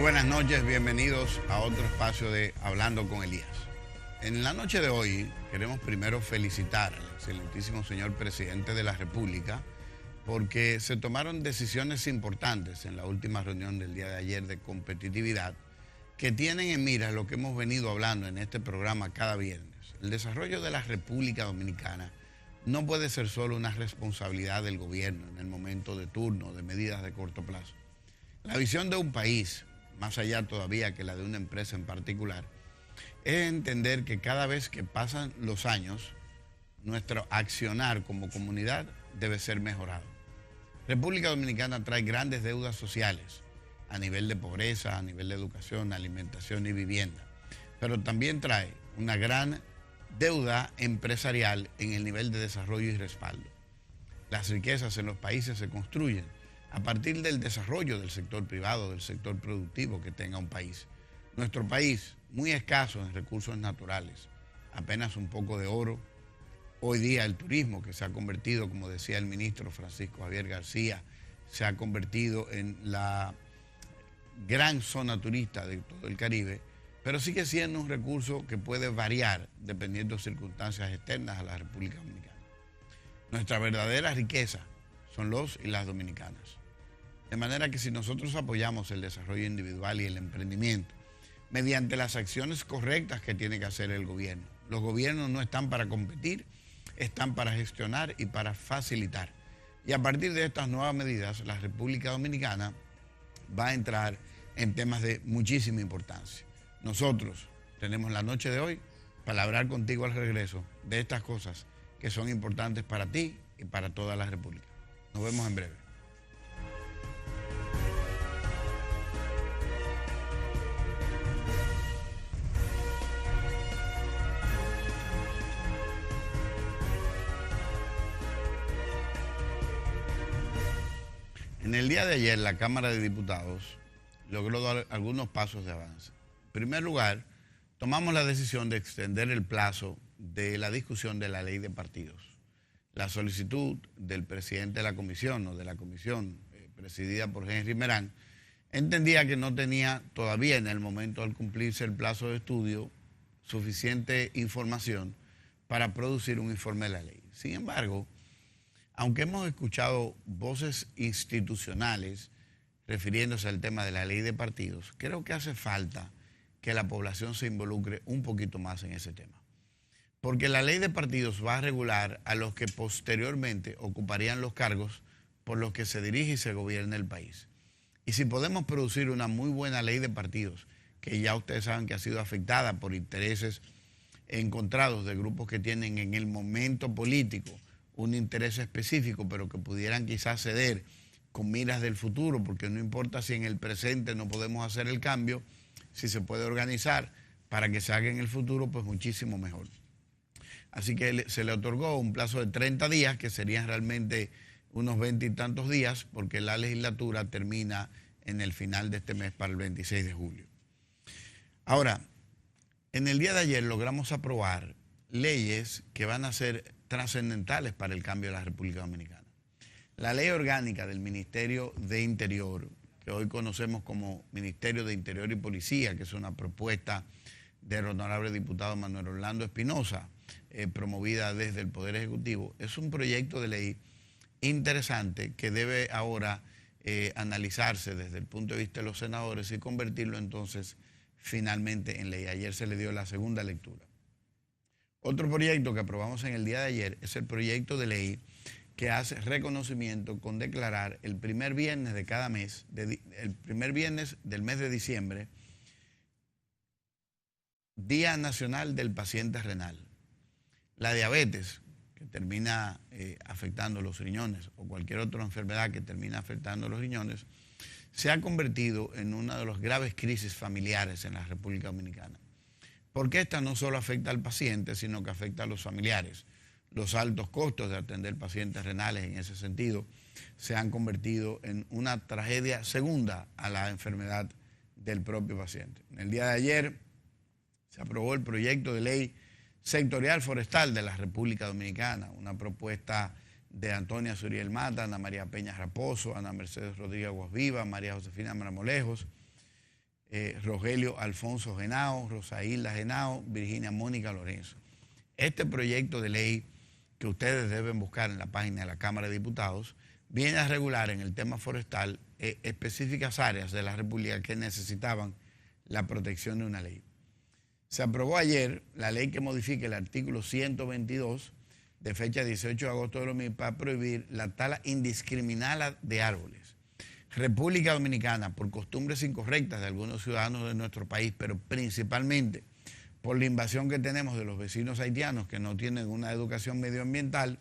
buenas noches, bienvenidos a otro espacio de Hablando con Elías. En la noche de hoy queremos primero felicitar al excelentísimo señor presidente de la República porque se tomaron decisiones importantes en la última reunión del día de ayer de competitividad que tienen en mira lo que hemos venido hablando en este programa cada viernes. El desarrollo de la República Dominicana no puede ser solo una responsabilidad del gobierno en el momento de turno, de medidas de corto plazo. La visión de un país, más allá todavía que la de una empresa en particular, es entender que cada vez que pasan los años, nuestro accionar como comunidad debe ser mejorado. República Dominicana trae grandes deudas sociales a nivel de pobreza, a nivel de educación, alimentación y vivienda, pero también trae una gran deuda empresarial en el nivel de desarrollo y respaldo. Las riquezas en los países se construyen a partir del desarrollo del sector privado, del sector productivo que tenga un país. Nuestro país, muy escaso en recursos naturales, apenas un poco de oro. Hoy día el turismo, que se ha convertido, como decía el ministro Francisco Javier García, se ha convertido en la gran zona turista de todo el Caribe, pero sigue siendo un recurso que puede variar dependiendo de circunstancias externas a la República Dominicana. Nuestra verdadera riqueza son los y las dominicanas. De manera que si nosotros apoyamos el desarrollo individual y el emprendimiento mediante las acciones correctas que tiene que hacer el gobierno, los gobiernos no están para competir, están para gestionar y para facilitar. Y a partir de estas nuevas medidas, la República Dominicana va a entrar en temas de muchísima importancia. Nosotros tenemos la noche de hoy para hablar contigo al regreso de estas cosas que son importantes para ti y para toda la República. Nos vemos en breve. En el día de ayer, la Cámara de Diputados logró dar algunos pasos de avance. En primer lugar, tomamos la decisión de extender el plazo de la discusión de la ley de partidos. La solicitud del presidente de la comisión, o de la comisión presidida por Henry Merán, entendía que no tenía todavía en el momento al cumplirse el plazo de estudio suficiente información para producir un informe de la ley. Sin embargo, aunque hemos escuchado voces institucionales refiriéndose al tema de la ley de partidos, creo que hace falta que la población se involucre un poquito más en ese tema. Porque la ley de partidos va a regular a los que posteriormente ocuparían los cargos por los que se dirige y se gobierna el país. Y si podemos producir una muy buena ley de partidos, que ya ustedes saben que ha sido afectada por intereses encontrados de grupos que tienen en el momento político un interés específico, pero que pudieran quizás ceder con miras del futuro, porque no importa si en el presente no podemos hacer el cambio, si se puede organizar para que se haga en el futuro, pues muchísimo mejor. Así que se le otorgó un plazo de 30 días, que serían realmente unos 20 y tantos días, porque la legislatura termina en el final de este mes para el 26 de julio. Ahora, en el día de ayer logramos aprobar leyes que van a ser trascendentales para el cambio de la República Dominicana. La ley orgánica del Ministerio de Interior, que hoy conocemos como Ministerio de Interior y Policía, que es una propuesta del honorable diputado Manuel Orlando Espinosa, promovida desde el Poder Ejecutivo, es un proyecto de ley interesante que debe ahora analizarse desde el punto de vista de los senadores y convertirlo entonces finalmente en ley. Ayer se le dio la segunda lectura. Otro proyecto que aprobamos en el día de ayer es el proyecto de ley que hace reconocimiento con declarar el primer viernes de cada mes, el primer viernes del mes de diciembre, Día Nacional del Paciente Renal. La diabetes, que termina afectando los riñones, o cualquier otra enfermedad que termina afectando los riñones, se ha convertido en una de las graves crisis familiares en la República Dominicana. Porque esta no solo afecta al paciente, sino que afecta a los familiares. Los altos costos de atender pacientes renales en ese sentido se han convertido en una tragedia segunda a la enfermedad del propio paciente. En el día de ayer se aprobó el proyecto de ley sectorial forestal de la República Dominicana, una propuesta de Antonia Suriel Mata, Ana María Peña Raposo, Ana Mercedes Rodríguez Guasviva, María Josefina Marmolejos, Rogelio Alfonso Genao, Rosaíla Genao, Virginia Mónica Lorenzo. Este proyecto de ley que ustedes deben buscar en la página de la Cámara de Diputados viene a regular en el tema forestal específicas áreas de la República que necesitaban la protección de una ley. Se aprobó ayer la ley que modifica el artículo 122 de fecha 18 de agosto de 2000 para prohibir la tala indiscriminada de árboles. República Dominicana, por costumbres incorrectas de algunos ciudadanos de nuestro país, pero principalmente por la invasión que tenemos de los vecinos haitianos que no tienen una educación medioambiental,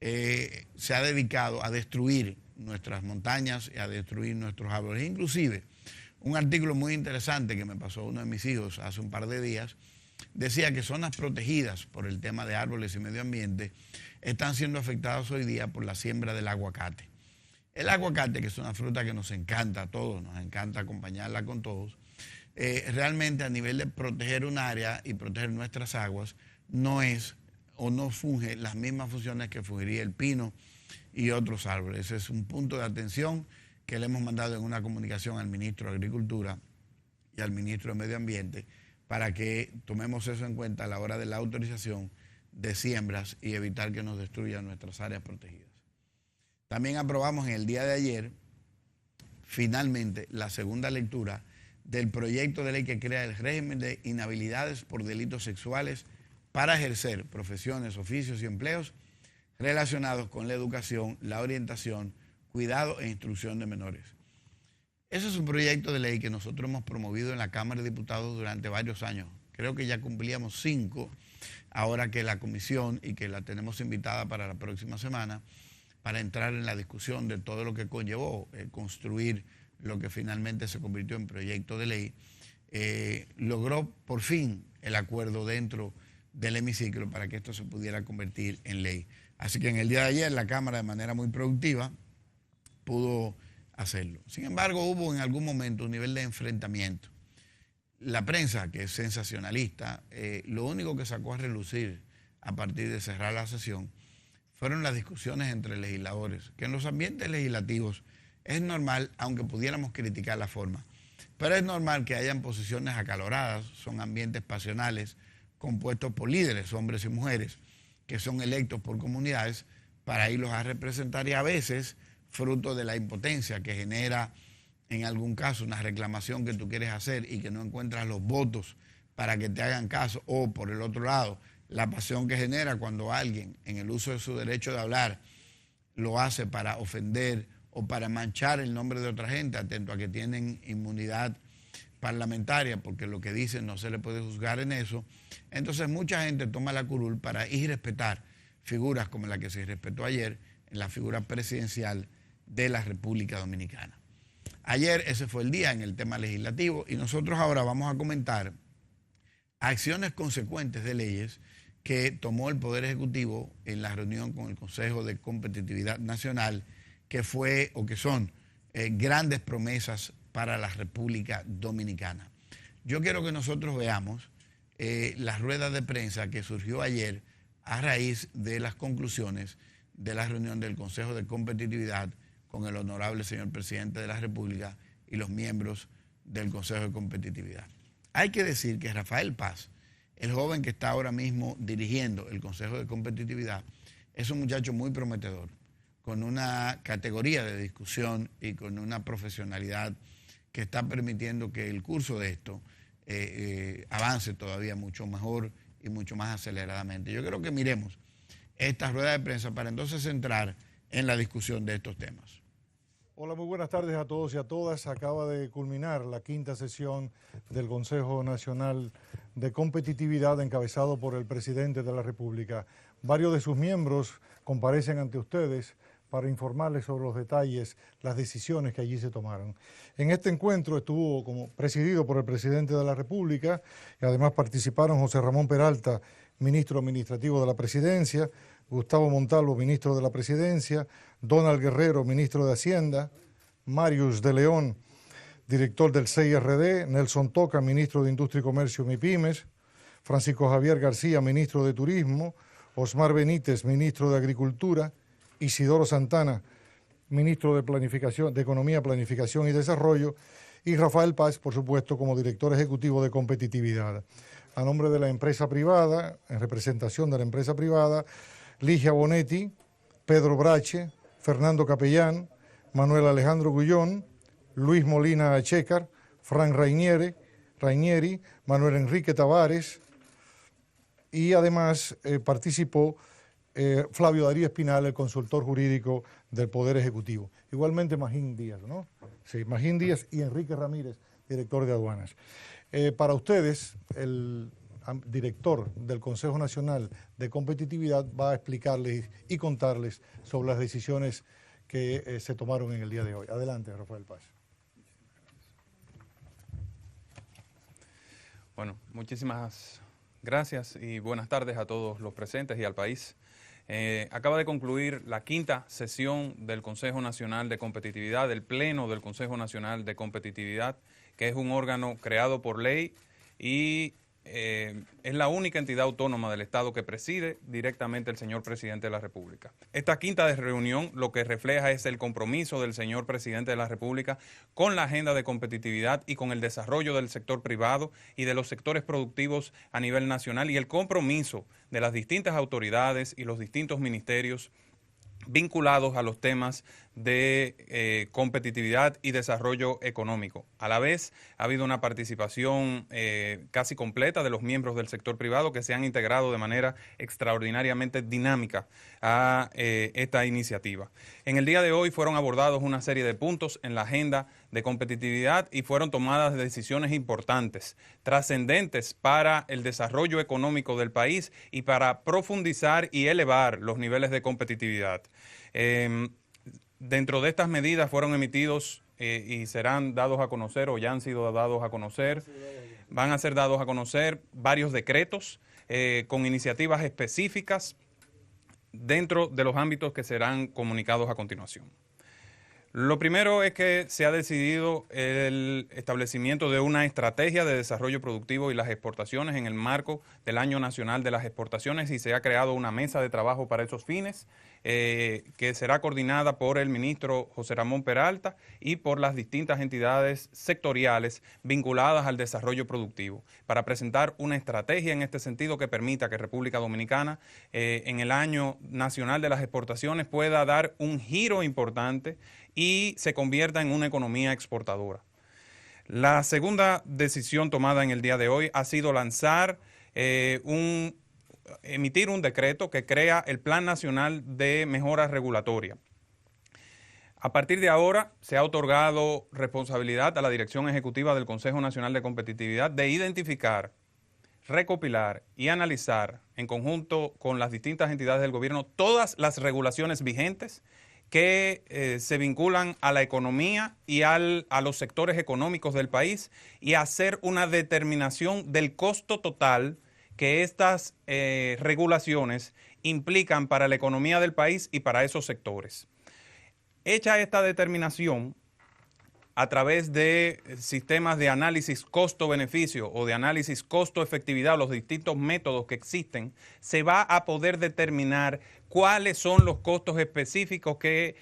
se ha dedicado a destruir nuestras montañas y a destruir nuestros árboles. Inclusive, un artículo muy interesante que me pasó uno de mis hijos hace un par de días, decía que zonas protegidas por el tema de árboles y medio ambiente están siendo afectadas hoy día por la siembra del aguacate. El aguacate, que es una fruta que nos encanta a todos, nos encanta acompañarla con todos, realmente a nivel de proteger un área y proteger nuestras aguas, no es o no funge las mismas funciones que fungiría el pino y otros árboles. Ese es un punto de atención que le hemos mandado en una comunicación al ministro de Agricultura y al ministro de Medio Ambiente para que tomemos eso en cuenta a la hora de la autorización de siembras y evitar que nos destruyan nuestras áreas protegidas. También aprobamos en el día de ayer, finalmente, la segunda lectura del proyecto de ley que crea el régimen de inhabilidades por delitos sexuales para ejercer profesiones, oficios y empleos relacionados con la educación, la orientación, cuidado e instrucción de menores. Ese es un proyecto de ley que nosotros hemos promovido en la Cámara de Diputados durante varios años. Creo que ya cumplíamos 5, ahora que la comisión y que la tenemos invitada para la próxima semana, para entrar en la discusión de todo lo que conllevó construir lo que finalmente se convirtió en proyecto de ley, logró por fin el acuerdo dentro del hemiciclo para que esto se pudiera convertir en ley. Así que en el día de ayer la Cámara, de manera muy productiva, pudo hacerlo. Sin embargo, hubo en algún momento un nivel de enfrentamiento. La prensa, que es sensacionalista, lo único que sacó a relucir a partir de cerrar la sesión fueron las discusiones entre legisladores, que en los ambientes legislativos es normal, aunque pudiéramos criticar la forma, pero es normal que hayan posiciones acaloradas, son ambientes pasionales, compuestos por líderes, hombres y mujeres, que son electos por comunidades para irlos a representar y a veces, fruto de la impotencia que genera en algún caso una reclamación que tú quieres hacer y que no encuentras los votos para que te hagan caso, o por el otro lado, la pasión que genera cuando alguien en el uso de su derecho de hablar lo hace para ofender o para manchar el nombre de otra gente, atento a que tienen inmunidad parlamentaria, porque lo que dicen no se le puede juzgar en eso. Entonces mucha gente toma la curul para irrespetar figuras como la que se respetó ayer en la figura presidencial de la República Dominicana. Ayer ese fue el día en el tema legislativo y nosotros ahora vamos a comentar acciones consecuentes de leyes que tomó el Poder Ejecutivo en la reunión con el Consejo de Competitividad Nacional, que fue o que son grandes promesas para la República Dominicana. Yo quiero que nosotros veamos la rueda de prensa que surgió ayer a raíz de las conclusiones de la reunión del Consejo de Competitividad con el honorable señor presidente de la República y los miembros del Consejo de Competitividad. Hay que decir que Rafael Paz, el joven que está ahora mismo dirigiendo el Consejo de Competitividad, es un muchacho muy prometedor, con una categoría de discusión y con una profesionalidad que está permitiendo que el curso de esto avance todavía mucho mejor y mucho más aceleradamente. Yo creo que miremos esta rueda de prensa para entonces entrar en la discusión de estos temas. Hola, muy buenas tardes a todos y a todas. Acaba de culminar la 5ª sesión del Consejo Nacional de Competitividad encabezado por el presidente de la República. Varios de sus miembros comparecen ante ustedes para informarles sobre los detalles, las decisiones que allí se tomaron. En este encuentro estuvo como presidido por el presidente de la República y además participaron José Ramón Peralta, ministro administrativo de la Presidencia, Gustavo Montalvo, ministro de la Presidencia, Donald Guerrero, ministro de Hacienda, Marius de León, director del CIRD, Nelson Toca, ministro de Industria y Comercio y MIPYMES, Francisco Javier García, ministro de Turismo, Osmar Benítez, ministro de Agricultura, Isidoro Santana, ministro de Planificación, de Economía, Planificación y Desarrollo, y Rafael Paz, por supuesto, como director ejecutivo de competitividad. A nombre de la empresa privada, en representación de la empresa privada, Ligia Bonetti, Pedro Brache, Fernando Capellán, Manuel Alejandro Gullón, Luis Molina Checar, Frank Rainieri, Manuel Enrique Tavares, y además participó Flavio Darío Espinal, el consultor jurídico del Poder Ejecutivo. Igualmente Magín Díaz, ¿no? Sí, Magín Díaz y Enrique Ramírez, director de aduanas. Para ustedes, el director del Consejo Nacional de Competitividad va a explicarles y contarles sobre las decisiones que se tomaron en el día de hoy. Adelante, Rafael Paz. Bueno, muchísimas gracias y buenas tardes a todos los presentes y al país. Acaba de concluir la quinta sesión del Consejo Nacional de Competitividad, del Pleno del Consejo Nacional de Competitividad, que es un órgano creado por ley y es la única entidad autónoma del Estado que preside directamente el señor Presidente de la República. Esta quinta reunión lo que refleja es el compromiso del señor Presidente de la República con la agenda de competitividad y con el desarrollo del sector privado y de los sectores productivos a nivel nacional y el compromiso de las distintas autoridades y los distintos ministerios vinculados a los temas de competitividad y desarrollo económico. A la vez, ha habido una participación casi completa de los miembros del sector privado que se han integrado de manera extraordinariamente dinámica a esta iniciativa. En el día de hoy fueron abordados una serie de puntos en la agenda de competitividad y fueron tomadas decisiones importantes, trascendentes para el desarrollo económico del país y para profundizar y elevar los niveles de competitividad. Dentro de estas medidas fueron emitidos y serán dados a conocer o ya han sido dados a conocer, van a ser dados a conocer varios decretos con iniciativas específicas dentro de los ámbitos que serán comunicados a continuación. Lo primero es que se ha decidido el establecimiento de una estrategia de desarrollo productivo y las exportaciones en el marco del Año Nacional de las Exportaciones y se ha creado una mesa de trabajo para esos fines que será coordinada por el ministro José Ramón Peralta y por las distintas entidades sectoriales vinculadas al desarrollo productivo para presentar una estrategia en este sentido que permita que República Dominicana en el Año Nacional de las Exportaciones pueda dar un giro importante y se convierta en una economía exportadora. La segunda decisión tomada en el día de hoy ha sido emitir un decreto que crea el Plan Nacional de Mejora Regulatoria. A partir de ahora se ha otorgado responsabilidad a la Dirección Ejecutiva del Consejo Nacional de Competitividad de identificar, recopilar y analizar en conjunto con las distintas entidades del gobierno todas las regulaciones vigentes que se vinculan a la economía y a los sectores económicos del país y hacer una determinación del costo total que estas regulaciones implican para la economía del país y para esos sectores. Hecha esta determinación, a través de sistemas de análisis costo-beneficio o de análisis costo-efectividad, los distintos métodos que existen, se va a poder determinar cuáles son los costos específicos que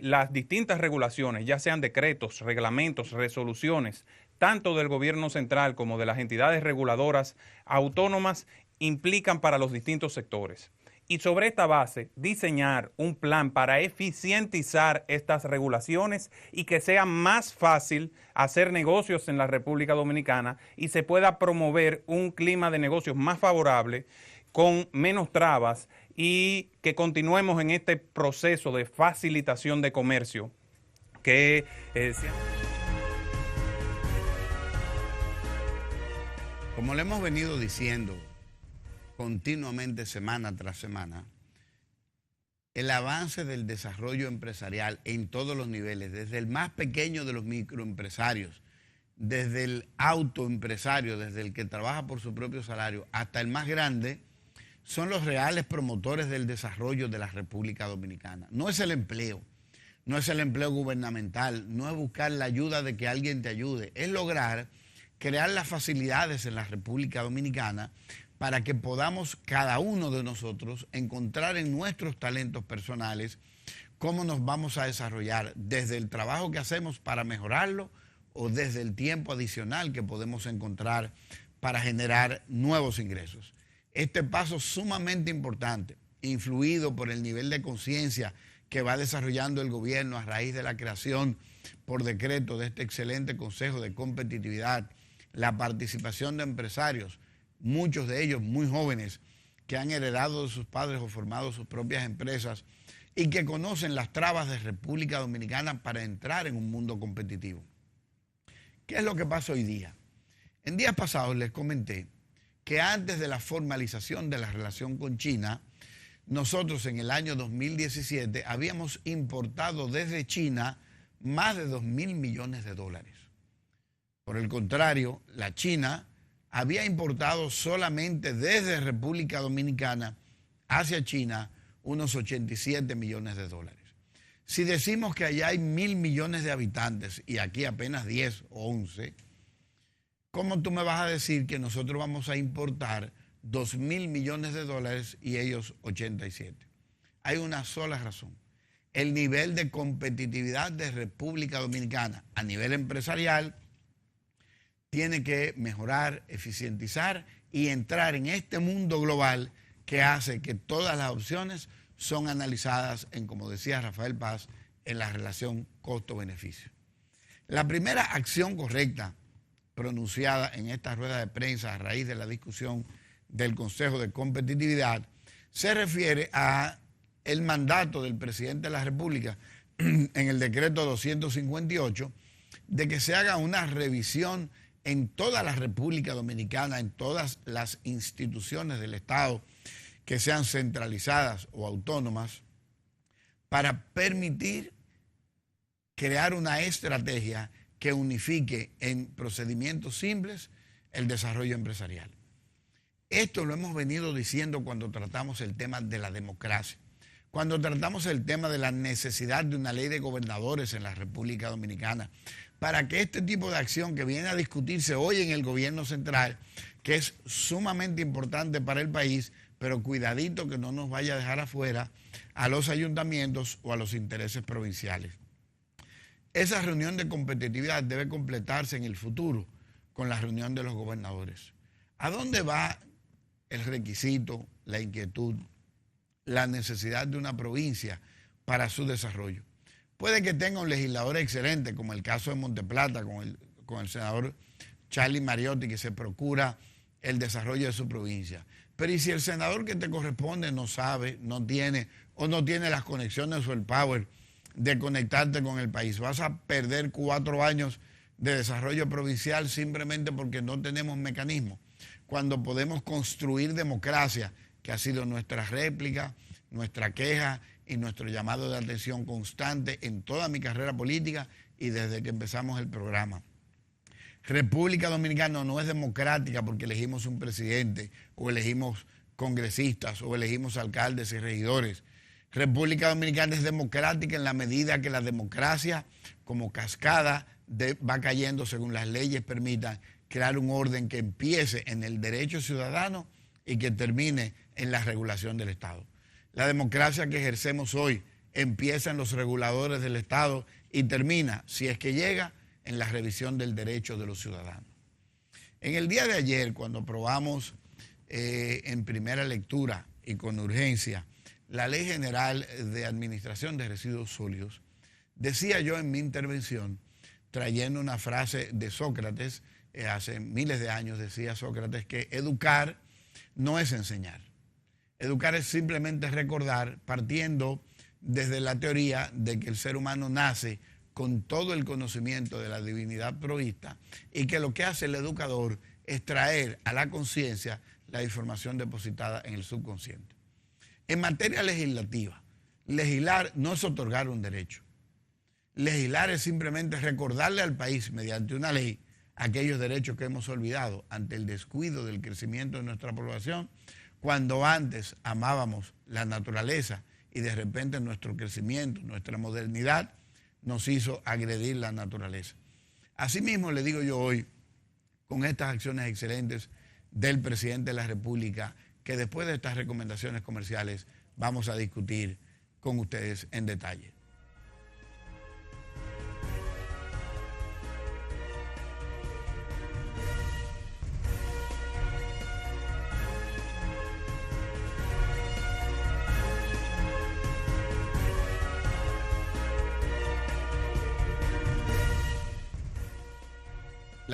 las distintas regulaciones, ya sean decretos, reglamentos, resoluciones, tanto del gobierno central como de las entidades reguladoras autónomas, implican para los distintos sectores. Y sobre esta base, diseñar un plan para eficientizar estas regulaciones y que sea más fácil hacer negocios en la República Dominicana y se pueda promover un clima de negocios más favorable, con menos trabas y que continuemos en este proceso de facilitación de comercio que Como le hemos venido diciendo continuamente semana tras semana, el avance del desarrollo empresarial en todos los niveles, desde el más pequeño de los microempresarios, desde el autoempresario, desde el que trabaja por su propio salario, hasta el más grande, son los reales promotores del desarrollo de la República Dominicana. No es el empleo, no es el empleo gubernamental, no es buscar la ayuda de que alguien te ayude, es lograr crear las facilidades en la República Dominicana para que podamos cada uno de nosotros encontrar en nuestros talentos personales cómo nos vamos a desarrollar desde el trabajo que hacemos para mejorarlo o desde el tiempo adicional que podemos encontrar para generar nuevos ingresos. Este paso sumamente importante, influido por el nivel de conciencia que va desarrollando el gobierno a raíz de la creación por decreto de este excelente Consejo de Competitividad, la participación de empresarios, muchos de ellos muy jóvenes, que han heredado de sus padres o formado sus propias empresas y que conocen las trabas de República Dominicana para entrar en un mundo competitivo. ¿Qué es lo que pasa hoy día? En días pasados les comenté que antes de la formalización de la relación con China, nosotros en el año 2017 habíamos importado desde China más de 2.000 millones de dólares. Por el contrario, la China había importado solamente desde República Dominicana hacia China unos 87 millones de dólares. Si decimos que allá hay 1.000 millones de habitantes y aquí apenas 10 o 11, ¿cómo tú me vas a decir que nosotros vamos a importar 2.000 millones de dólares y ellos 87? Hay una sola razón. El nivel de competitividad de República Dominicana a nivel empresarial tiene que mejorar, eficientizar y entrar en este mundo global que hace que todas las opciones son analizadas en, como decía Rafael Paz, en la relación costo-beneficio. La primera acción correcta pronunciada en esta rueda de prensa a raíz de la discusión del Consejo de Competitividad se refiere a el mandato del presidente de la República en el decreto 258 de que se haga una revisión en toda la República Dominicana, en todas las instituciones del Estado que sean centralizadas o autónomas, para permitir crear una estrategia que unifique en procedimientos simples el desarrollo empresarial. Esto lo hemos venido diciendo cuando tratamos el tema de la democracia, cuando tratamos el tema de la necesidad de una ley de gobernadores en la República Dominicana, para que este tipo de acción que viene a discutirse hoy en el gobierno central, que es sumamente importante para el país, pero cuidadito que no nos vaya a dejar afuera a los ayuntamientos o a los intereses provinciales. Esa reunión de competitividad debe completarse en el futuro con la reunión de los gobernadores. ¿A dónde va el requisito, la inquietud, la necesidad de una provincia para su desarrollo? Puede que tenga un legislador excelente, como el caso de Monteplata, con el senador Charlie Mariotti, que se procura el desarrollo de su provincia. Pero ¿y si el senador que te corresponde no sabe, no tiene las conexiones o el power de conectarte con el país? Vas a perder 4 años de desarrollo provincial simplemente porque no tenemos mecanismos. Cuando podemos construir democracia, que ha sido nuestra réplica, nuestra queja y nuestro llamado de atención constante en toda mi carrera política y desde que empezamos el programa. República Dominicana no es democrática porque elegimos un presidente o elegimos congresistas o elegimos alcaldes y regidores. República Dominicana es democrática en la medida que la democracia, como cascada, va cayendo según las leyes permitan crear un orden que empiece en el derecho ciudadano y que termine en la regulación del Estado. La democracia que ejercemos hoy empieza en los reguladores del Estado y termina, si es que llega, en la revisión del derecho de los ciudadanos. En el día de ayer, cuando aprobamos en primera lectura y con urgencia la Ley General de Administración de Residuos Sólidos, decía yo en mi intervención, trayendo una frase de Sócrates, hace miles de años decía Sócrates que educar no es enseñar. Educar es simplemente recordar, partiendo desde la teoría de que el ser humano nace con todo el conocimiento de la divinidad provista y que lo que hace el educador es traer a la conciencia la información depositada en el subconsciente. En materia legislativa, legislar no es otorgar un derecho. Legislar es simplemente recordarle al país mediante una ley aquellos derechos que hemos olvidado ante el descuido del crecimiento de nuestra población, cuando antes amábamos la naturaleza y de repente nuestro crecimiento, nuestra modernidad nos hizo agredir la naturaleza. Asimismo, le digo yo hoy, con estas acciones excelentes del presidente de la República, que después de estas recomendaciones comerciales vamos a discutir con ustedes en detalle.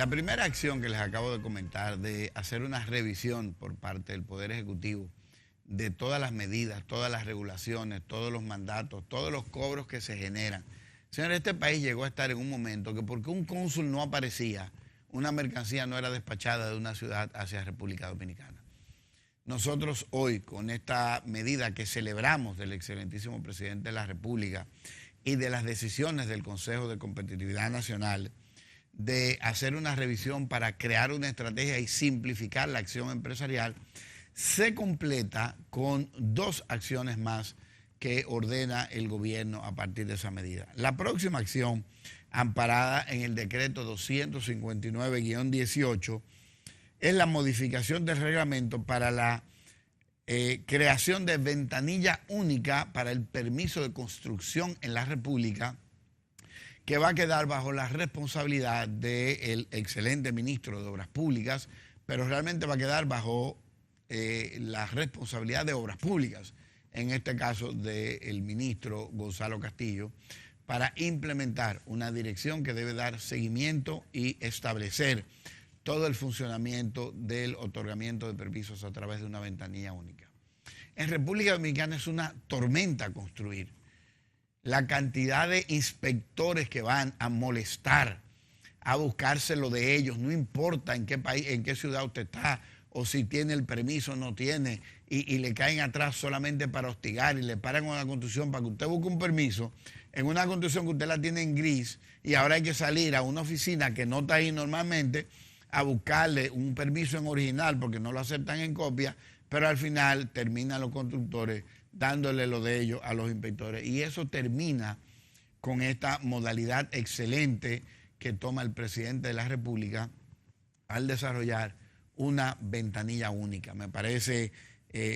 La primera acción que les acabo de comentar de hacer una revisión por parte del Poder Ejecutivo de todas las medidas, todas las regulaciones, todos los mandatos, todos los cobros que se generan. Señores, este país llegó a estar en un momento que porque un cónsul no aparecía, una mercancía no era despachada de una ciudad hacia República Dominicana. Nosotros hoy, con esta medida que celebramos del excelentísimo presidente de la República y de las decisiones del Consejo de Competitividad Nacional, de hacer una revisión para crear una estrategia y simplificar la acción empresarial, se completa con 2 acciones más que ordena el gobierno a partir de esa medida. La próxima acción, amparada en el decreto 259-18, es la modificación del reglamento para la creación de ventanilla única para el permiso de construcción en la República, que va a quedar bajo la responsabilidad del excelente ministro de Obras Públicas, pero realmente va a quedar bajo la responsabilidad de Obras Públicas, en este caso del ministro Gonzalo Castillo, para implementar una dirección que debe dar seguimiento y establecer todo el funcionamiento del otorgamiento de permisos a través de una ventanilla única. En República Dominicana es una tormenta construir. La cantidad de inspectores que van a molestar, a buscárselo de ellos, no importa en qué país, en qué ciudad usted está, o si tiene el permiso o no tiene, y le caen atrás solamente para hostigar y le paran una construcción para que usted busque un permiso, en una construcción que usted la tiene en gris, y ahora hay que salir a una oficina que no está ahí normalmente a buscarle un permiso en original porque no lo aceptan en copia, pero al final terminan los constructores dándole lo de ellos a los inspectores. Y eso termina con esta modalidad excelente que toma el presidente de la República al desarrollar una ventanilla única. Me parece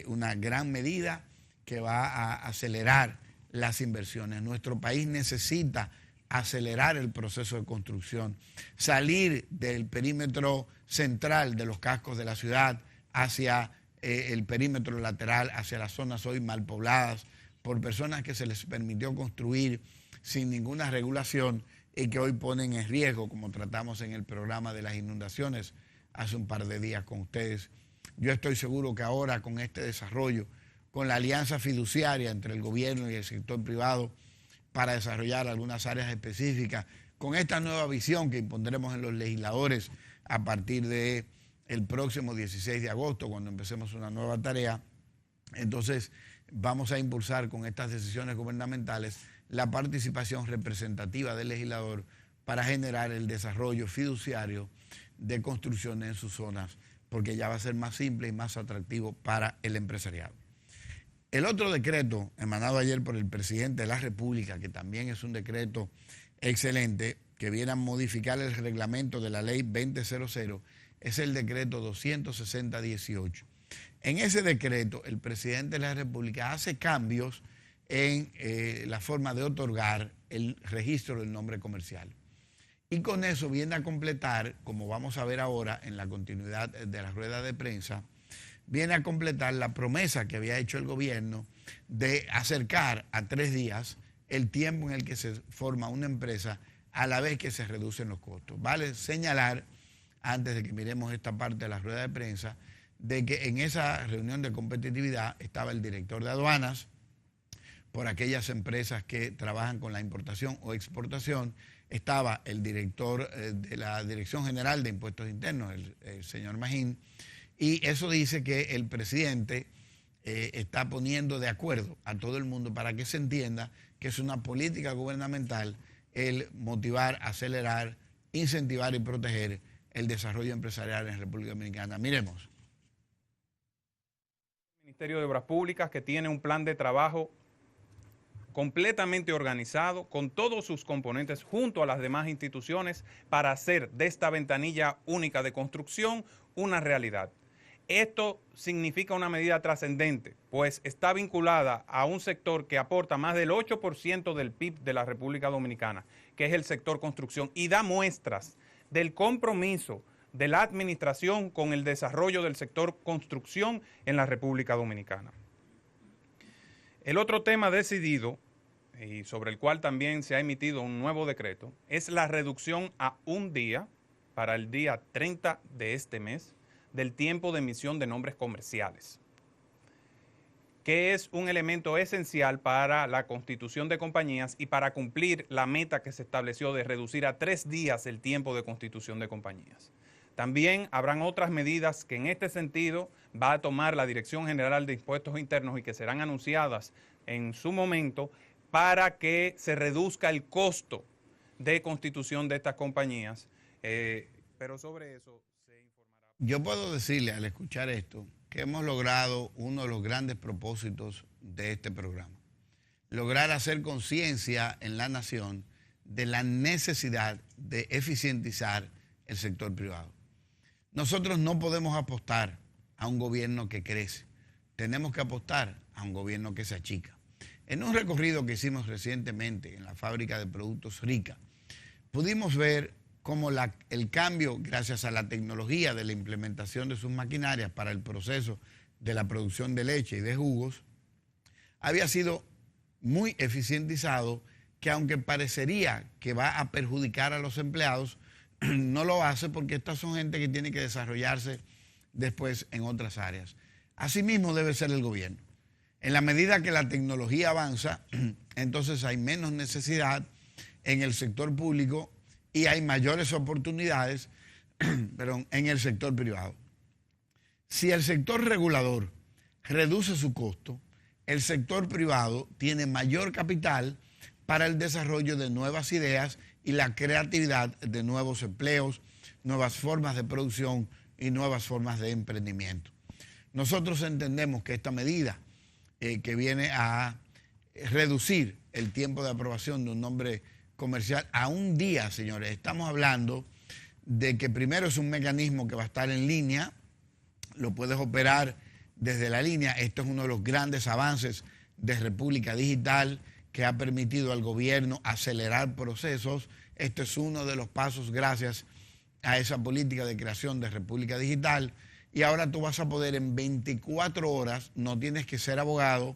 una gran medida que va a acelerar las inversiones. Nuestro país necesita acelerar el proceso de construcción, salir del perímetro central de los cascos de la ciudad hacia el perímetro lateral, hacia las zonas hoy mal pobladas, por personas que se les permitió construir sin ninguna regulación y que hoy ponen en riesgo, como tratamos en el programa de las inundaciones hace un par de días con ustedes. Yo estoy seguro que ahora con este desarrollo, con la alianza fiduciaria entre el gobierno y el sector privado para desarrollar algunas áreas específicas, con esta nueva visión que impondremos en los legisladores a partir del próximo 16 de agosto, cuando empecemos una nueva tarea, entonces vamos a impulsar con estas decisiones gubernamentales la participación representativa del legislador para generar el desarrollo fiduciario de construcciones en sus zonas, porque ya va a ser más simple y más atractivo para el empresariado. El otro decreto emanado ayer por el presidente de la República, que también es un decreto excelente, que viene a modificar el reglamento de la ley 2000, es el decreto 260-18. En ese decreto, el presidente de la República hace cambios en la forma de otorgar el registro del nombre comercial. Y con eso viene a completar, como vamos a ver ahora en la continuidad de la rueda de prensa, viene a completar la promesa que había hecho el gobierno de acercar a 3 días el tiempo en el que se forma una empresa a la vez que se reducen los costos. Vale señalar, antes de que miremos esta parte de la rueda de prensa, de que en esa reunión de competitividad estaba el director de aduanas por aquellas empresas que trabajan con la importación o exportación, estaba el director de la Dirección General de Impuestos Internos, el señor Magín, y eso dice que el presidente está poniendo de acuerdo a todo el mundo para que se entienda que es una política gubernamental el motivar, acelerar, incentivar y proteger el desarrollo empresarial en República Dominicana. Miremos. El Ministerio de Obras Públicas, que tiene un plan de trabajo completamente organizado, con todos sus componentes junto a las demás instituciones para hacer de esta ventanilla única de construcción una realidad. Esto significa una medida trascendente, pues está vinculada a un sector que aporta más del 8% del PIB de la República Dominicana, que es el sector construcción, y da muestras del compromiso de la administración con el desarrollo del sector construcción en la República Dominicana. El otro tema decidido, y sobre el cual también se ha emitido un nuevo decreto, es la reducción a 1 día para el día 30 de este mes del tiempo de emisión de nombres comerciales, que es un elemento esencial para la constitución de compañías y para cumplir la meta que se estableció de reducir a 3 días el tiempo de constitución de compañías. También habrán otras medidas que en este sentido va a tomar la Dirección General de Impuestos Internos y que serán anunciadas en su momento para que se reduzca el costo de constitución de estas compañías, pero sobre eso se informará. Yo puedo decirle al escuchar esto que hemos logrado uno de los grandes propósitos de este programa. Lograr hacer conciencia en la nación de la necesidad de eficientizar el sector privado. Nosotros no podemos apostar a un gobierno que crece. Tenemos que apostar a un gobierno que se achica. En un recorrido que hicimos recientemente en la fábrica de productos Rica, pudimos ver cómo el cambio, gracias a la tecnología de la implementación de sus maquinarias para el proceso de la producción de leche y de jugos, había sido muy eficientizado, que aunque parecería que va a perjudicar a los empleados, no lo hace, porque estas son gente que tiene que desarrollarse después en otras áreas. Asimismo debe ser el gobierno. En la medida que la tecnología avanza, entonces hay menos necesidad en el sector público y hay mayores oportunidades en el sector privado. Si el sector regulador reduce su costo, el sector privado tiene mayor capital para el desarrollo de nuevas ideas y la creatividad de nuevos empleos, nuevas formas de producción y nuevas formas de emprendimiento. Nosotros entendemos que esta medida que viene a reducir el tiempo de aprobación de un nombre comercial a un día, señores, estamos hablando de que primero es un mecanismo que va a estar en línea, lo puedes operar desde la línea. Esto es uno de los grandes avances de República Digital, que ha permitido al gobierno acelerar procesos. Este es uno de los pasos gracias a esa política de creación de República Digital. Y ahora tú vas a poder en 24 horas, no tienes que ser abogado,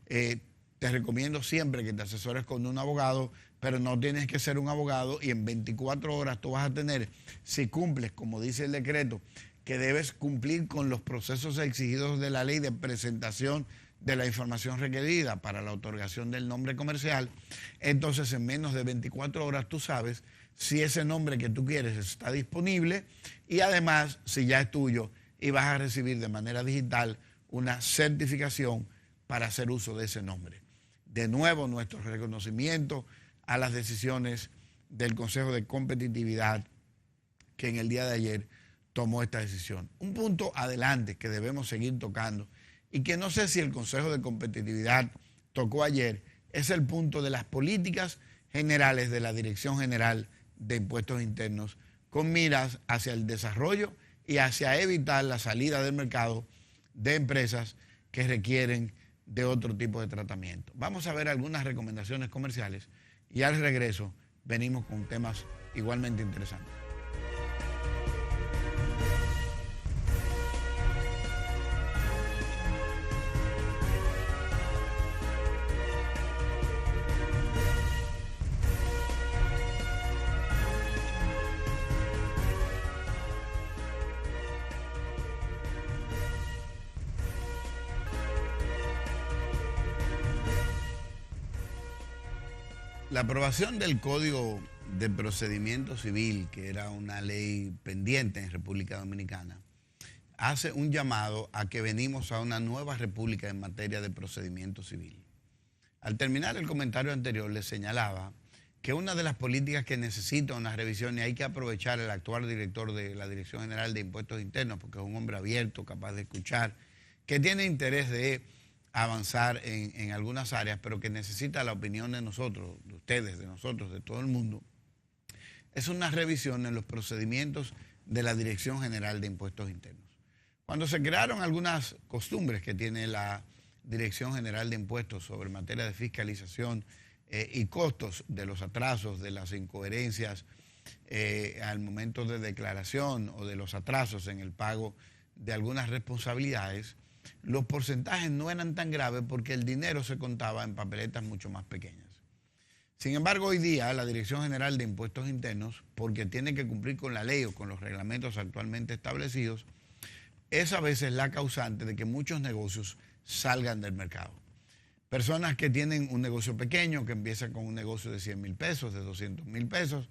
te recomiendo siempre que te asesores con un abogado, pero no tienes que ser un abogado, y en 24 horas tú vas a tener, si cumples, como dice el decreto, que debes cumplir con los procesos exigidos de la ley de presentación de la información requerida para la otorgación del nombre comercial, entonces en menos de 24 horas tú sabes si ese nombre que tú quieres está disponible, y además si ya es tuyo, y vas a recibir de manera digital una certificación para hacer uso de ese nombre. De nuevo, nuestro reconocimiento a las decisiones del Consejo de Competitividad, que en el día de ayer tomó esta decisión. Un punto adelante que debemos seguir tocando, y que no sé si el Consejo de Competitividad tocó ayer, es el punto de las políticas generales de la Dirección General de Impuestos Internos, con miras hacia el desarrollo y hacia evitar la salida del mercado de empresas que requieren de otro tipo de tratamiento. Vamos a ver algunas recomendaciones comerciales y al regreso venimos con temas igualmente interesantes. La aprobación del Código de Procedimiento Civil, que era una ley pendiente en República Dominicana, hace un llamado a que venimos a una nueva república en materia de procedimiento civil. Al terminar el comentario anterior, les señalaba que una de las políticas que necesita una revisión, y hay que aprovechar el actual director de la Dirección General de Impuestos Internos, porque es un hombre abierto, capaz de escuchar, que tiene interés de avanzar en algunas áreas, pero que necesita la opinión de nosotros, de ustedes, de nosotros, de todo el mundo, es una revisión en los procedimientos de la Dirección General de Impuestos Internos. Cuando se crearon algunas costumbres que tiene la Dirección General de Impuestos sobre materia de fiscalización y costos de los atrasos, de las incoherencias al momento de declaración, o de los atrasos en el pago de algunas responsabilidades, los porcentajes no eran tan graves porque el dinero se contaba en papeletas mucho más pequeñas. Sin embargo, hoy día la Dirección General de Impuestos Internos, porque tiene que cumplir con la ley o con los reglamentos actualmente establecidos, es a veces la causante de que muchos negocios salgan del mercado. Personas que tienen un negocio pequeño, que empiezan con un negocio de 100 mil pesos, de 200 mil pesos,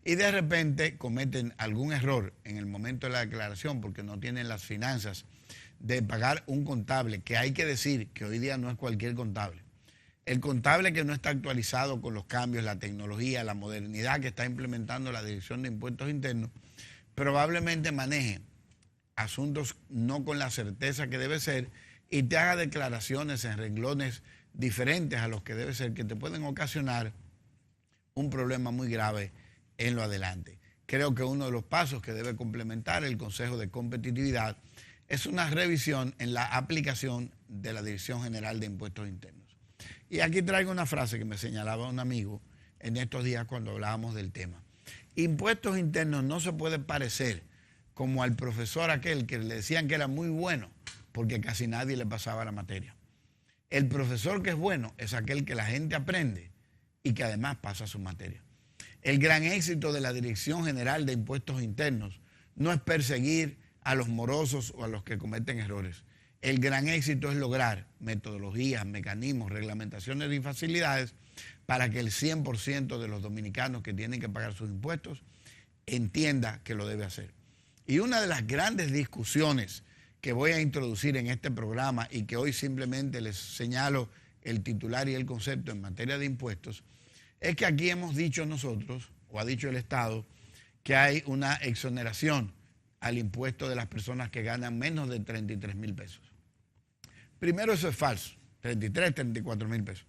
y de repente cometen algún error en el momento de la declaración porque no tienen las finanzas de pagar un contable, que hay que decir que hoy día no es cualquier contable. El contable que no está actualizado con los cambios, la tecnología, la modernidad que está implementando la Dirección de Impuestos Internos, probablemente maneje asuntos no con la certeza que debe ser y te haga declaraciones en renglones diferentes a los que debe ser, que te pueden ocasionar un problema muy grave en lo adelante. Creo que uno de los pasos que debe complementar el Consejo de Competitividad es una revisión en la aplicación de la Dirección General de Impuestos Internos. Y aquí traigo una frase que me señalaba un amigo en estos días cuando hablábamos del tema. Impuestos internos no se puede parecer como al profesor aquel que le decían que era muy bueno porque casi nadie le pasaba la materia. El profesor que es bueno es aquel que la gente aprende y que además pasa su materia. El gran éxito de la Dirección General de Impuestos Internos no es perseguir a los morosos o a los que cometen errores. El gran éxito es lograr metodologías, mecanismos, reglamentaciones y facilidades para que el 100% de los dominicanos que tienen que pagar sus impuestos entienda que lo debe hacer. Y una de las grandes discusiones que voy a introducir en este programa y que hoy simplemente les señalo el titular y el concepto en materia de impuestos, es que aquí hemos dicho nosotros, o ha dicho el Estado, que hay una exoneración al impuesto de las personas que ganan menos de 33 mil pesos. Primero, eso es falso, 33, 34 mil pesos.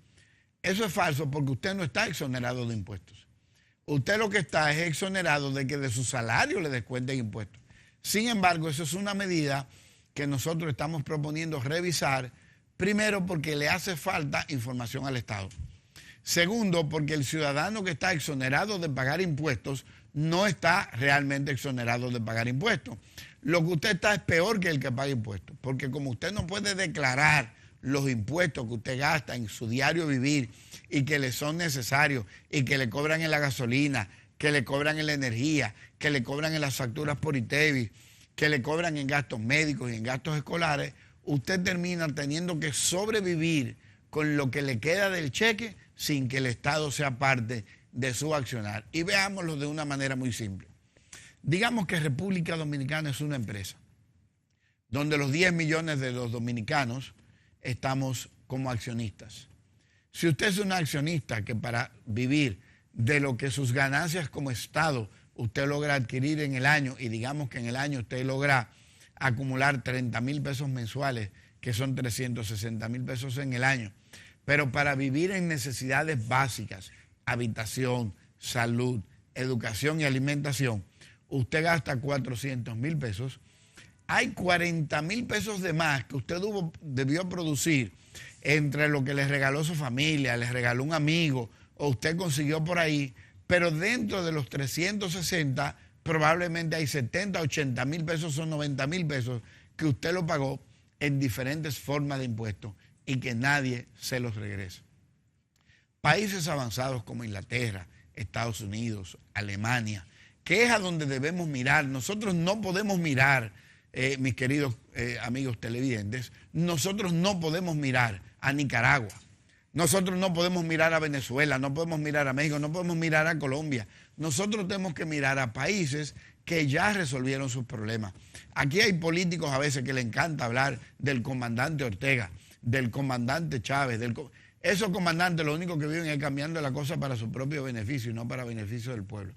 Eso es falso porque usted no está exonerado de impuestos. Usted lo que está es exonerado de que de su salario le descuenten impuestos. Sin embargo, eso es una medida que nosotros estamos proponiendo revisar, primero porque le hace falta información al Estado. Segundo, porque el ciudadano que está exonerado de pagar impuestos no está realmente exonerado de pagar impuestos. Lo que usted está es peor que el que paga impuestos, porque como usted no puede declarar los impuestos que usted gasta en su diario vivir y que le son necesarios y que le cobran en la gasolina, que le cobran en la energía, que le cobran en las facturas por ITEVIS, que le cobran en gastos médicos y en gastos escolares, usted termina teniendo que sobrevivir con lo que le queda del cheque sin que el Estado sea parte de su accionar. Y veámoslo de una manera muy simple. Digamos que República Dominicana es una empresa donde los 10 millones de los dominicanos estamos como accionistas. Si usted es un accionista que para vivir de lo que sus ganancias como Estado usted logra adquirir en el año, y digamos que en el año usted logra acumular 30 mil pesos mensuales, que son 360 mil pesos en el año, pero para vivir en necesidades básicas, habitación, salud, educación y alimentación, usted gasta 400 mil pesos, hay 40 mil pesos de más que usted debió producir entre lo que le regaló su familia, le regaló un amigo o usted consiguió por ahí, pero dentro de los 360 probablemente hay 70, 80 mil pesos o 90 mil pesos que usted lo pagó en diferentes formas de impuestos y que nadie se los regresa. Países avanzados como Inglaterra, Estados Unidos, Alemania, que es a donde debemos mirar. Nosotros no podemos mirar, mis queridos amigos televidentes, nosotros no podemos mirar a Nicaragua, nosotros no podemos mirar a Venezuela, no podemos mirar a México, no podemos mirar a Colombia. Nosotros tenemos que mirar a países que ya resolvieron sus problemas. Aquí hay políticos a veces que le encanta hablar del comandante Ortega, del comandante Chávez, esos comandantes lo único que viven es cambiando la cosa para su propio beneficio y no para beneficio del pueblo.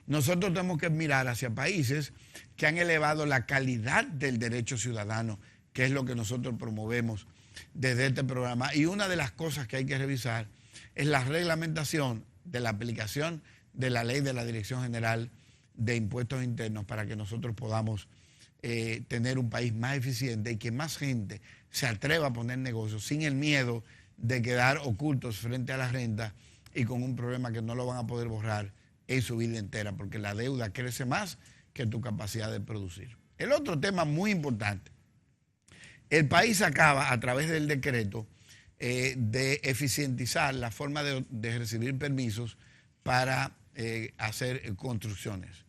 Nosotros tenemos que mirar hacia países que han elevado la calidad del derecho ciudadano, que es lo que nosotros promovemos desde este programa. Y una de las cosas que hay que revisar es la reglamentación de la aplicación de la ley de la Dirección General de Impuestos Internos para que nosotros podamos tener un país más eficiente y que más gente se atreva a poner negocios sin el miedo de quedar ocultos frente a la renta y con un problema que no lo van a poder borrar en su vida entera, porque la deuda crece más que tu capacidad de producir. El otro tema muy importante, el país acaba a través del decreto de eficientizar la forma de recibir permisos para hacer construcciones.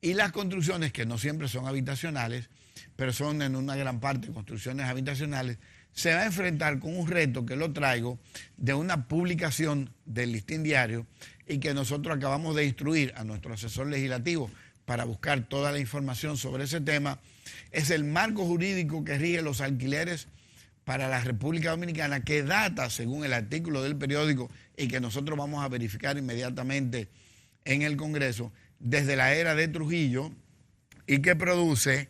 Y las construcciones, que no siempre son habitacionales, pero son en una gran parte construcciones habitacionales, se va a enfrentar con un reto que lo traigo de una publicación del Listín Diario y que nosotros acabamos de instruir a nuestro asesor legislativo para buscar toda la información sobre ese tema. Es el marco jurídico que rige los alquileres para la República Dominicana, que data, según el artículo del periódico, y que nosotros vamos a verificar inmediatamente en el Congreso, desde la era de Trujillo, y que produce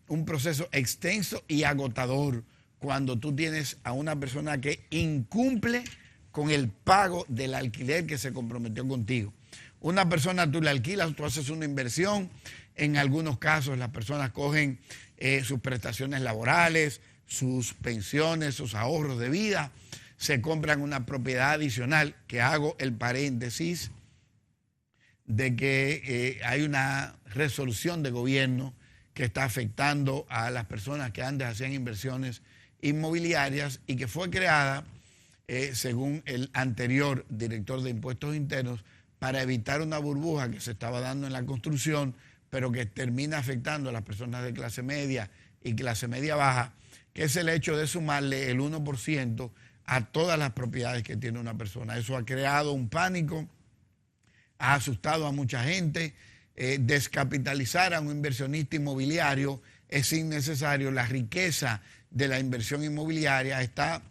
un proceso extenso y agotador cuando tú tienes a una persona que incumple con el pago del alquiler que se comprometió contigo. Una persona tú le alquilas, tú haces una inversión, en algunos casos las personas cogen sus prestaciones laborales, sus pensiones, sus ahorros de vida, se compran una propiedad adicional, que hago el paréntesis de que hay una resolución de gobierno que está afectando a las personas que antes hacían inversiones inmobiliarias y que fue creada, según el anterior director de Impuestos Internos, para evitar una burbuja que se estaba dando en la construcción, pero que termina afectando a las personas de clase media y clase media baja, que es el hecho de sumarle el 1% a todas las propiedades que tiene una persona. Eso ha creado un pánico, ha asustado a mucha gente. Descapitalizar a un inversionista inmobiliario es innecesario. La riqueza de la inversión inmobiliaria está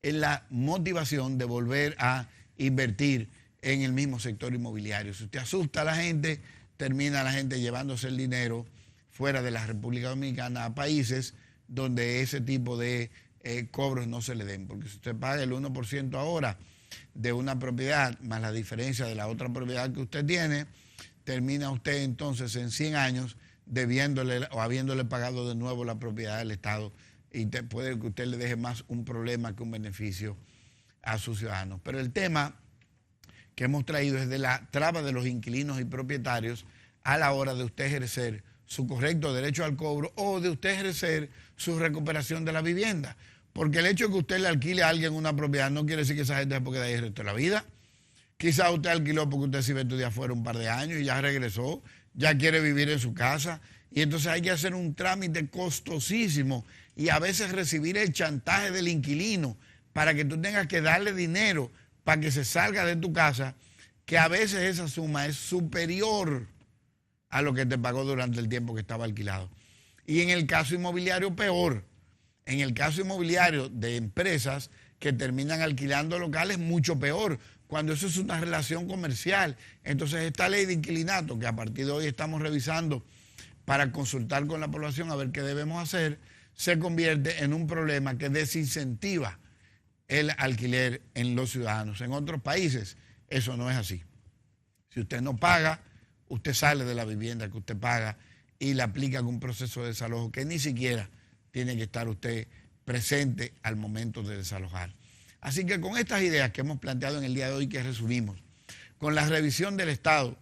en la motivación de volver a invertir en el mismo sector inmobiliario. Si usted asusta a la gente, termina la gente llevándose el dinero fuera de la República Dominicana a países donde ese tipo de cobros no se le den. Porque si usted paga el 1% ahora de una propiedad, más la diferencia de la otra propiedad que usted tiene, termina usted entonces en 100 años debiéndole o habiéndole pagado de nuevo la propiedad del Estado, y puede que usted le deje más un problema que un beneficio a sus ciudadanos. Pero el tema que hemos traído es de la traba de los inquilinos y propietarios a la hora de usted ejercer su correcto derecho al cobro o de usted ejercer su recuperación de la vivienda. Porque el hecho de que usted le alquile a alguien una propiedad no quiere decir que esa gente se puede quedar ahí el resto de la vida. Quizás usted alquiló porque usted se iba a estudiar fuera un par de años y ya regresó, ya quiere vivir en su casa, y entonces hay que hacer un trámite costosísimo y a veces recibir el chantaje del inquilino para que tú tengas que darle dinero para que se salga de tu casa, que a veces esa suma es superior a lo que te pagó durante el tiempo que estaba alquilado. Y en el caso inmobiliario, peor. En el caso inmobiliario de empresas que terminan alquilando locales, mucho peor, cuando eso es una relación comercial. Entonces esta ley de inquilinato, que a partir de hoy estamos revisando para consultar con la población a ver qué debemos hacer, se convierte en un problema que desincentiva el alquiler en los ciudadanos. En otros países eso no es así. Si usted no paga, usted sale de la vivienda que usted paga y le aplican un proceso de desalojo que ni siquiera tiene que estar usted presente al momento de desalojar. Así que con estas ideas que hemos planteado en el día de hoy, que resumimos, con la revisión del Estado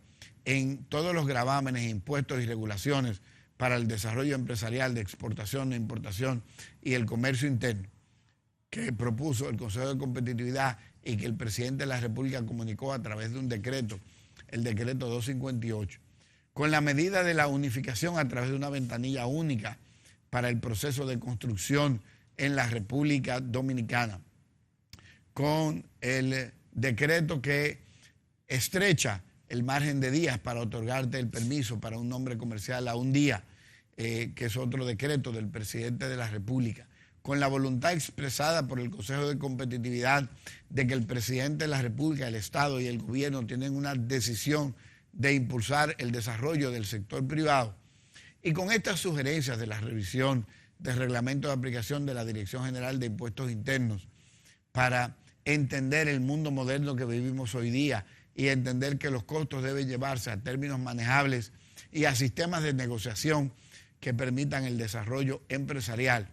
en todos los gravámenes, impuestos y regulaciones para el desarrollo empresarial de exportación e importación y el comercio interno, que propuso el Consejo de Competitividad y que el presidente de la República comunicó a través de un decreto, el decreto 258, con la medida de la unificación a través de una ventanilla única para el proceso de construcción en la República Dominicana, con el decreto que estrecha el margen de días para otorgarte el permiso para un nombre comercial a un día, que es otro decreto del presidente de la República, con la voluntad expresada por el Consejo de Competitividad de que el presidente de la República, el Estado y el gobierno tienen una decisión de impulsar el desarrollo del sector privado, y con estas sugerencias de la revisión del reglamento de aplicación de la Dirección General de Impuestos Internos para entender el mundo moderno que vivimos hoy día y entender que los costos deben llevarse a términos manejables y a sistemas de negociación que permitan el desarrollo empresarial,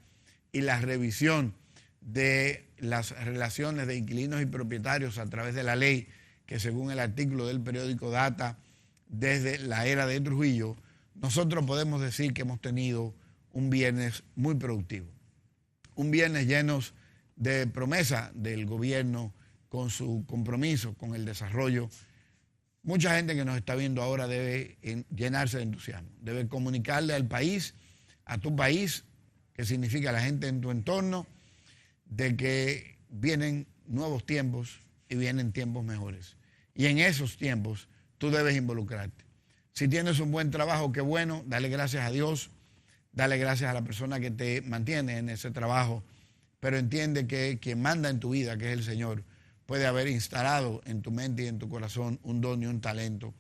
y la revisión de las relaciones de inquilinos y propietarios a través de la ley, que según el artículo del periódico data desde la era de Trujillo, nosotros podemos decir que hemos tenido un viernes muy productivo. Un viernes lleno de promesa del gobierno con su compromiso con el desarrollo. Mucha gente que nos está viendo ahora debe llenarse de entusiasmo, debe comunicarle al país, a tu país, que significa la gente en tu entorno, de que vienen nuevos tiempos y vienen tiempos mejores. Y en esos tiempos tú debes involucrarte. Si tienes un buen trabajo, qué bueno, dale gracias a Dios, dale gracias a la persona que te mantiene en ese trabajo, pero entiende que quien manda en tu vida, que es el Señor, puede haber instalado en tu mente y en tu corazón un don y un talento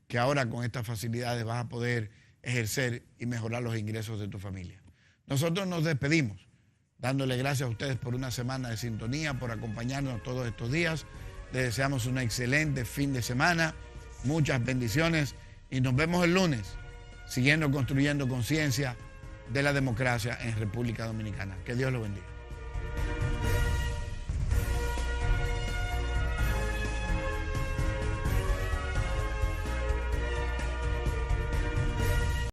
que ahora con estas facilidades vas a poder ejercer y mejorar los ingresos de tu familia. Nosotros nos despedimos dándole gracias a ustedes por una semana de sintonía, por acompañarnos todos estos días. Les deseamos un excelente fin de semana, muchas bendiciones y nos vemos el lunes siguiendo construyendo conciencia de la democracia en República Dominicana. Que Dios lo bendiga.